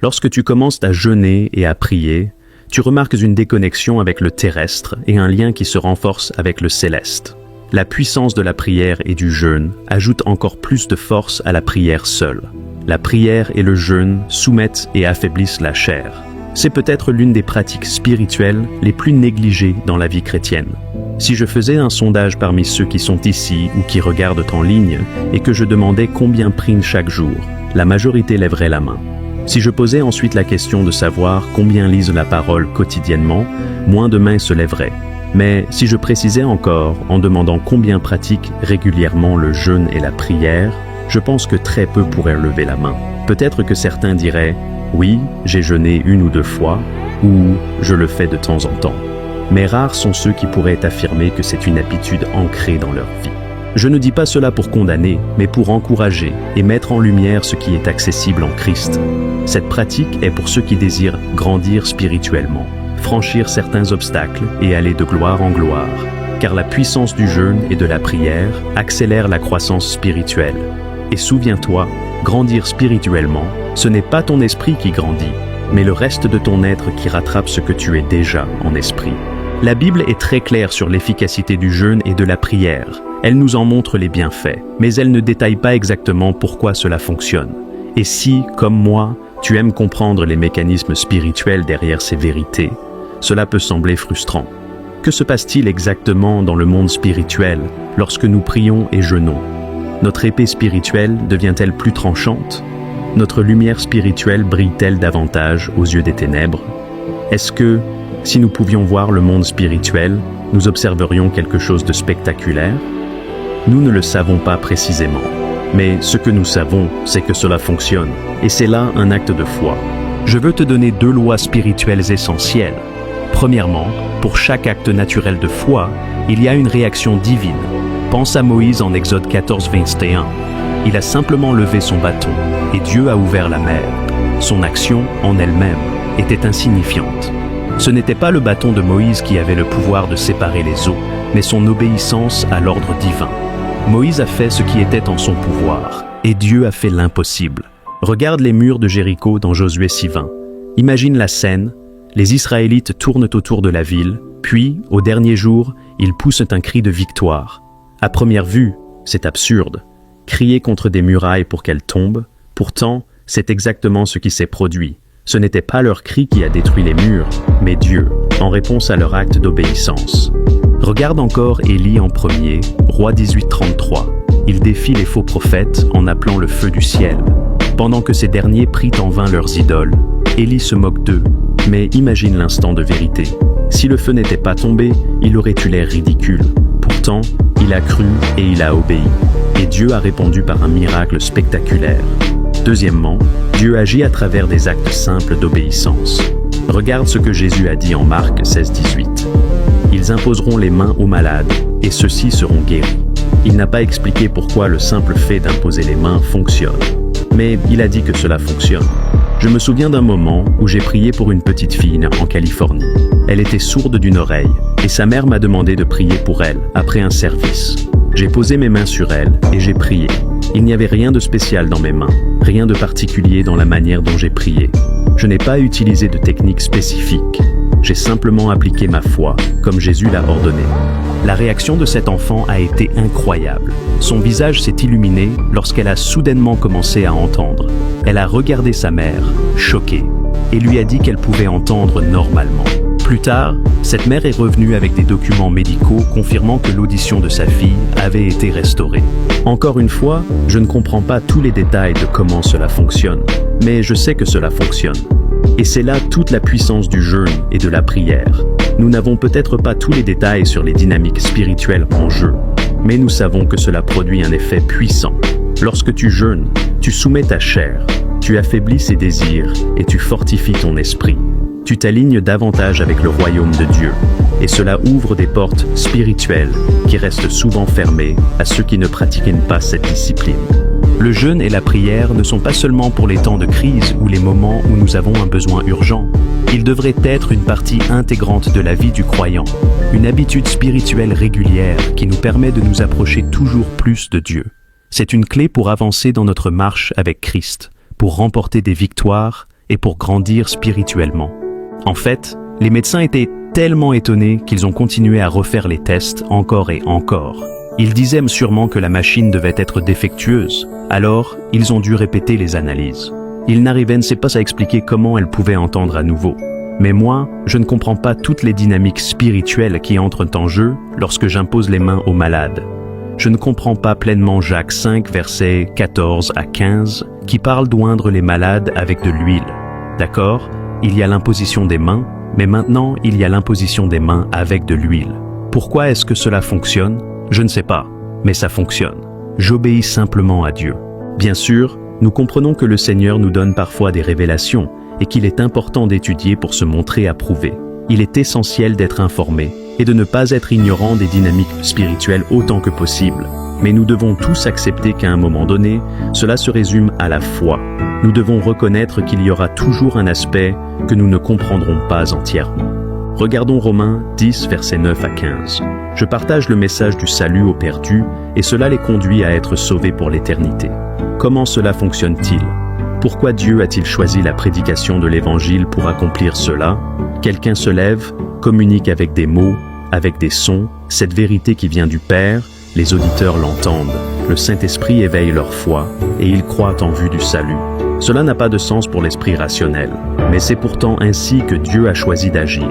Lorsque tu commences à jeûner et à prier, tu remarques une déconnexion avec le terrestre et un lien qui se renforce avec le céleste. La puissance de la prière et du jeûne ajoute encore plus de force à la prière seule. La prière et le jeûne soumettent et affaiblissent la chair. C'est peut-être l'une des pratiques spirituelles les plus négligées dans la vie chrétienne. Si je faisais un sondage parmi ceux qui sont ici ou qui regardent en ligne et que je demandais combien prient chaque jour, la majorité lèverait la main. Si je posais ensuite la question de savoir combien lisent la parole quotidiennement, moins de mains se lèveraient. Mais si je précisais encore en demandant combien pratiquent régulièrement le jeûne et la prière, je pense que très peu pourraient lever la main. Peut-être que certains diraient « Oui, j'ai jeûné 1 ou 2 fois » ou « Je le fais de temps en temps ». Mais rares sont ceux qui pourraient affirmer que c'est une habitude ancrée dans leur vie. Je ne dis pas cela pour condamner, mais pour encourager et mettre en lumière ce qui est accessible en Christ. Cette pratique est pour ceux qui désirent grandir spirituellement, franchir certains obstacles et aller de gloire en gloire, car la puissance du jeûne et de la prière accélère la croissance spirituelle. Et souviens-toi, grandir spirituellement, ce n'est pas ton esprit qui grandit, mais le reste de ton être qui rattrape ce que tu es déjà en esprit. La Bible est très claire sur l'efficacité du jeûne et de la prière. Elle nous en montre les bienfaits, mais elle ne détaille pas exactement pourquoi cela fonctionne. Et si, comme moi, tu aimes comprendre les mécanismes spirituels derrière ces vérités, cela peut sembler frustrant. Que se passe-t-il exactement dans le monde spirituel lorsque nous prions et jeûnons? Notre épée spirituelle devient-elle plus tranchante? Notre lumière spirituelle brille-t-elle davantage aux yeux des ténèbres? Est-ce que, si nous pouvions voir le monde spirituel, nous observerions quelque chose de spectaculaire? Nous ne le savons pas précisément. Mais ce que nous savons, c'est que cela fonctionne. Et c'est là un acte de foi. Je veux te donner 2 lois spirituelles essentielles. Premièrement, pour chaque acte naturel de foi, il y a une réaction divine. Pense à Moïse en Exode 14, 21. Il a simplement levé son bâton, et Dieu a ouvert la mer. Son action, en elle-même, était insignifiante. Ce n'était pas le bâton de Moïse qui avait le pouvoir de séparer les eaux, mais son obéissance à l'ordre divin. Moïse a fait ce qui était en son pouvoir, et Dieu a fait l'impossible. Regarde les murs de Jéricho dans Josué 6:20. Imagine la scène, les Israélites tournent autour de la ville, puis, au dernier jour, ils poussent un cri de victoire. À première vue, c'est absurde. Crier contre des murailles pour qu'elles tombent, pourtant, c'est exactement ce qui s'est produit. Ce n'était pas leur cri qui a détruit les murs, mais Dieu, en réponse à leur acte d'obéissance. Regarde encore Élie en premier, roi 18:33. Il défie les faux prophètes en appelant le feu du ciel. Pendant que ces derniers prient en vain leurs idoles, Élie se moque d'eux. Mais imagine l'instant de vérité. Si le feu n'était pas tombé, il aurait eu l'air ridicule. Pourtant, il a cru et il a obéi. Et Dieu a répondu par un miracle spectaculaire. Deuxièmement, Dieu agit à travers des actes simples d'obéissance. Regarde ce que Jésus a dit en Marc 16:18. Ils imposeront les mains aux malades, et ceux-ci seront guéris. Il n'a pas expliqué pourquoi le simple fait d'imposer les mains fonctionne. Mais il a dit que cela fonctionne. Je me souviens d'un moment où j'ai prié pour une petite fille en Californie. Elle était sourde d'une oreille, et sa mère m'a demandé de prier pour elle après un service. J'ai posé mes mains sur elle et j'ai prié. Il n'y avait rien de spécial dans mes mains, rien de particulier dans la manière dont j'ai prié. Je n'ai pas utilisé de technique spécifique. J'ai simplement appliqué ma foi, comme Jésus l'a ordonné. La réaction de cet enfant a été incroyable. Son visage s'est illuminé lorsqu'elle a soudainement commencé à entendre. Elle a regardé sa mère, choquée, et lui a dit qu'elle pouvait entendre normalement. Plus tard, cette mère est revenue avec des documents médicaux confirmant que l'audition de sa fille avait été restaurée. Encore une fois, je ne comprends pas tous les détails de comment cela fonctionne, mais je sais que cela fonctionne. Et c'est là toute la puissance du jeûne et de la prière. Nous n'avons peut-être pas tous les détails sur les dynamiques spirituelles en jeu, mais nous savons que cela produit un effet puissant. Lorsque tu jeûnes, tu soumets ta chair, tu affaiblis ses désirs et tu fortifies ton esprit. Tu t'alignes davantage avec le royaume de Dieu, et cela ouvre des portes spirituelles qui restent souvent fermées à ceux qui ne pratiquent pas cette discipline. Le jeûne et la prière ne sont pas seulement pour les temps de crise ou les moments où nous avons un besoin urgent. Ils devraient être une partie intégrante de la vie du croyant, une habitude spirituelle régulière qui nous permet de nous approcher toujours plus de Dieu. C'est une clé pour avancer dans notre marche avec Christ, pour remporter des victoires et pour grandir spirituellement. En fait, les médecins étaient tellement étonnés qu'ils ont continué à refaire les tests encore et encore. Ils disaient sûrement que la machine devait être défectueuse, alors ils ont dû répéter les analyses. Ils n'arrivaient pas à expliquer comment elle pouvait entendre à nouveau. Mais moi, je ne comprends pas toutes les dynamiques spirituelles qui entrent en jeu lorsque j'impose les mains aux malades. Je ne comprends pas pleinement Jacques 5, versets 14 à 15, qui parle d'oindre les malades avec de l'huile. D'accord, il y a l'imposition des mains, mais maintenant il y a l'imposition des mains avec de l'huile. Pourquoi est-ce que cela fonctionne? Je ne sais pas, mais ça fonctionne. J'obéis simplement à Dieu. Bien sûr, nous comprenons que le Seigneur nous donne parfois des révélations et qu'il est important d'étudier pour se montrer approuvé. Il est essentiel d'être informé et de ne pas être ignorant des dynamiques spirituelles autant que possible. Mais nous devons tous accepter qu'à un moment donné, cela se résume à la foi. Nous devons reconnaître qu'il y aura toujours un aspect que nous ne comprendrons pas entièrement. Regardons Romains 10, versets 9 à 15. Je partage le message du salut aux perdus et cela les conduit à être sauvés pour l'éternité. Comment cela fonctionne-t-il? Pourquoi Dieu a-t-il choisi la prédication de l'Évangile pour accomplir cela? Quelqu'un se lève, communique avec des mots, avec des sons, cette vérité qui vient du Père, les auditeurs l'entendent, le Saint-Esprit éveille leur foi et ils croient en vue du salut. Cela n'a pas de sens pour l'esprit rationnel, mais c'est pourtant ainsi que Dieu a choisi d'agir.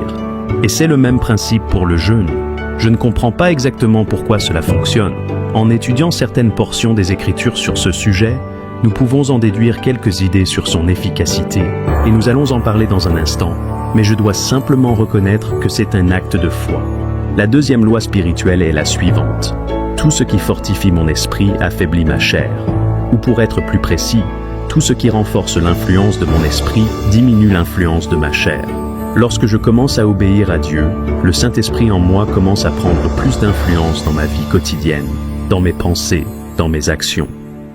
Et c'est le même principe pour le jeûne. Je ne comprends pas exactement pourquoi cela fonctionne. En étudiant certaines portions des Écritures sur ce sujet, nous pouvons en déduire quelques idées sur son efficacité, et nous allons en parler dans un instant, mais je dois simplement reconnaître que c'est un acte de foi. La deuxième loi spirituelle est la suivante. Tout ce qui fortifie mon esprit affaiblit ma chair. Ou pour être plus précis, tout ce qui renforce l'influence de mon esprit diminue l'influence de ma chair. Lorsque je commence à obéir à Dieu, le Saint-Esprit en moi commence à prendre plus d'influence dans ma vie quotidienne, dans mes pensées, dans mes actions.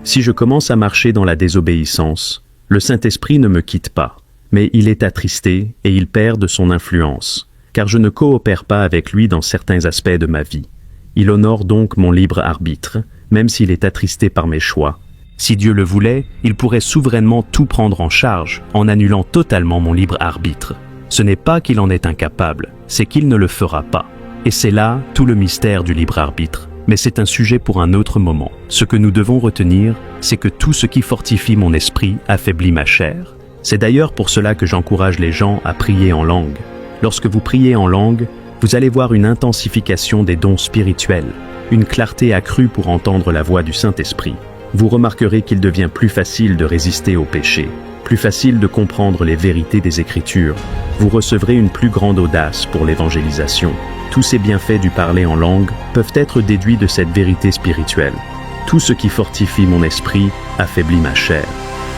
Si je commence à marcher dans la désobéissance, le Saint-Esprit ne me quitte pas, mais il est attristé et il perd de son influence, car je ne coopère pas avec lui dans certains aspects de ma vie. Il honore donc mon libre arbitre, même s'il est attristé par mes choix. Si Dieu le voulait, il pourrait souverainement tout prendre en charge, en annulant totalement mon libre arbitre. Ce n'est pas qu'il en est incapable, c'est qu'il ne le fera pas. Et c'est là tout le mystère du libre arbitre. Mais c'est un sujet pour un autre moment. Ce que nous devons retenir, c'est que tout ce qui fortifie mon esprit affaiblit ma chair. C'est d'ailleurs pour cela que j'encourage les gens à prier en langue. Lorsque vous priez en langue, vous allez voir une intensification des dons spirituels, une clarté accrue pour entendre la voix du Saint-Esprit. Vous remarquerez qu'il devient plus facile de résister au péché, plus facile de comprendre les vérités des Écritures. Vous recevrez une plus grande audace pour l'évangélisation. Tous ces bienfaits du parler en langue peuvent être déduits de cette vérité spirituelle. Tout ce qui fortifie mon esprit affaiblit ma chair.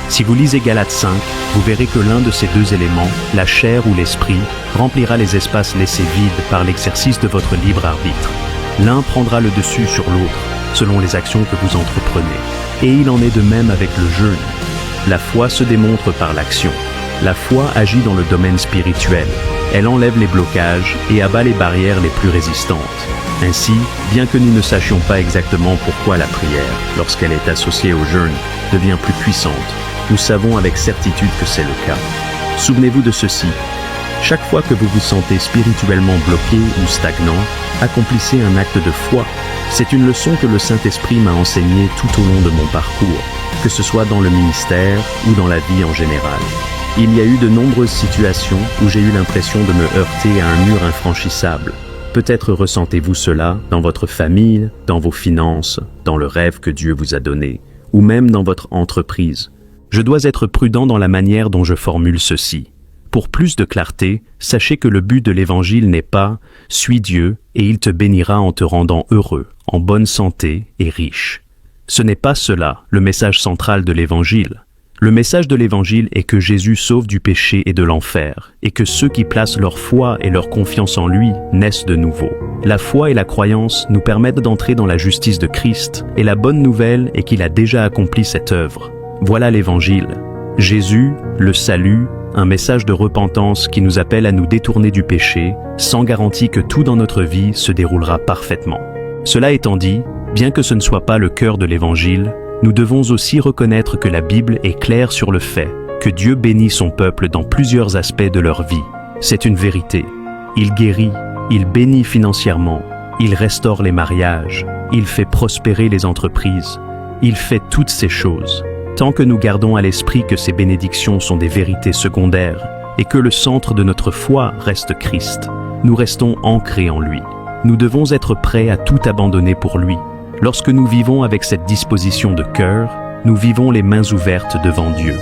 Si vous lisez Galates 5, vous verrez que l'un de ces deux éléments, la chair ou l'esprit, remplira les espaces laissés vides par l'exercice de votre libre arbitre. L'un prendra le dessus sur l'autre, selon les actions que vous entreprenez. Et il en est de même avec le jeûne. La foi se démontre par l'action. La foi agit dans le domaine spirituel. Elle enlève les blocages et abat les barrières les plus résistantes. Ainsi, bien que nous ne sachions pas exactement pourquoi la prière, lorsqu'elle est associée au jeûne, devient plus puissante, nous savons avec certitude que c'est le cas. Souvenez-vous de ceci. Chaque fois que vous vous sentez spirituellement bloqué ou stagnant, accomplissez un acte de foi. C'est une leçon que le Saint-Esprit m'a enseignée tout au long de mon parcours, que ce soit dans le ministère ou dans la vie en général. Il y a eu de nombreuses situations où j'ai eu l'impression de me heurter à un mur infranchissable. Peut-être ressentez-vous cela dans votre famille, dans vos finances, dans le rêve que Dieu vous a donné, ou même dans votre entreprise. Je dois être prudent dans la manière dont je formule ceci. Pour plus de clarté, sachez que le but de l'Évangile n'est pas « suis Dieu et il te bénira en te rendant heureux, en bonne santé et riche ». Ce n'est pas cela, le message central de l'Évangile. Le message de l'Évangile est que Jésus sauve du péché et de l'enfer, et que ceux qui placent leur foi et leur confiance en lui naissent de nouveau. La foi et la croyance nous permettent d'entrer dans la justice de Christ, et la bonne nouvelle est qu'il a déjà accompli cette œuvre. Voilà l'Évangile. Jésus, le salut, un message de repentance qui nous appelle à nous détourner du péché, sans garantie que tout dans notre vie se déroulera parfaitement. Cela étant dit, bien que ce ne soit pas le cœur de l'Évangile, nous devons aussi reconnaître que la Bible est claire sur le fait que Dieu bénit son peuple dans plusieurs aspects de leur vie. C'est une vérité. Il guérit, il bénit financièrement, il restaure les mariages, il fait prospérer les entreprises, il fait toutes ces choses. Tant que nous gardons à l'esprit que ces bénédictions sont des vérités secondaires et que le centre de notre foi reste Christ, nous restons ancrés en lui. Nous devons être prêts à tout abandonner pour lui. Lorsque nous vivons avec cette disposition de cœur, nous vivons les mains ouvertes devant Dieu.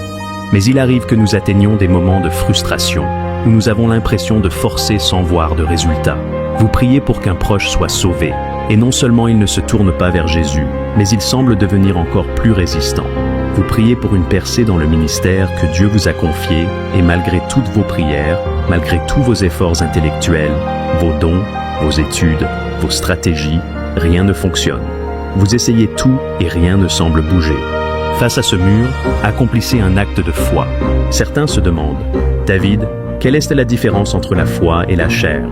Mais il arrive que nous atteignions des moments de frustration, où nous avons l'impression de forcer sans voir de résultat. Vous priez pour qu'un proche soit sauvé, et non seulement il ne se tourne pas vers Jésus, mais il semble devenir encore plus résistant. Vous priez pour une percée dans le ministère que Dieu vous a confié, et malgré toutes vos prières, malgré tous vos efforts intellectuels, vos dons, vos études, vos stratégies, rien ne fonctionne. Vous essayez tout et rien ne semble bouger. Face à ce mur, accomplissez un acte de foi. Certains se demandent, David, quelle est la différence entre la foi et la chair?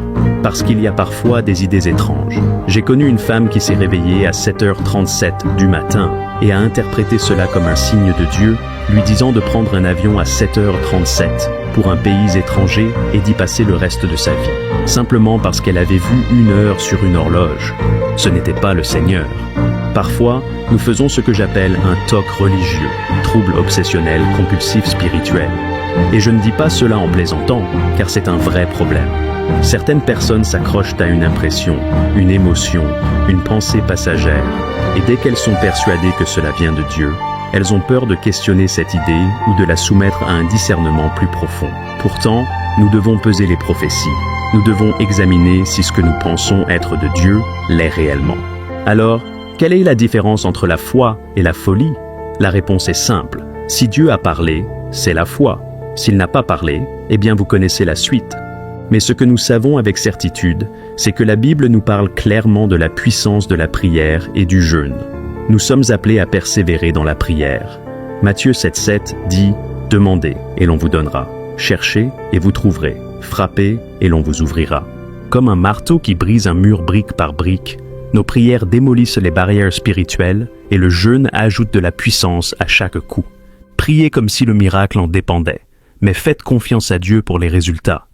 Parce qu'il y a parfois des idées étranges. J'ai connu une femme qui s'est réveillée à 7h37 du matin et a interprété cela comme un signe de Dieu, lui disant de prendre un avion à 7h37 pour un pays étranger et d'y passer le reste de sa vie, simplement parce qu'elle avait vu 1 heure sur une horloge. Ce n'était pas le Seigneur. Parfois, nous faisons ce que j'appelle un TOC religieux, trouble obsessionnel compulsif spirituel. Et je ne dis pas cela en plaisantant, car c'est un vrai problème. Certaines personnes s'accrochent à une impression, une émotion, une pensée passagère, et dès qu'elles sont persuadées que cela vient de Dieu, elles ont peur de questionner cette idée ou de la soumettre à un discernement plus profond. Pourtant, nous devons peser les prophéties. Nous devons examiner si ce que nous pensons être de Dieu l'est réellement. Alors, quelle est la différence entre la foi et la folie? La réponse est simple. Si Dieu a parlé, c'est la foi. S'il n'a pas parlé, eh bien vous connaissez la suite. Mais ce que nous savons avec certitude, c'est que la Bible nous parle clairement de la puissance de la prière et du jeûne. Nous sommes appelés à persévérer dans la prière. Matthieu 7,7 dit « Demandez, et l'on vous donnera. Cherchez, et vous trouverez. Frappez, et l'on vous ouvrira. » Comme un marteau qui brise un mur brique par brique, nos prières démolissent les barrières spirituelles et le jeûne ajoute de la puissance à chaque coup. Priez comme si le miracle en dépendait, mais faites confiance à Dieu pour les résultats.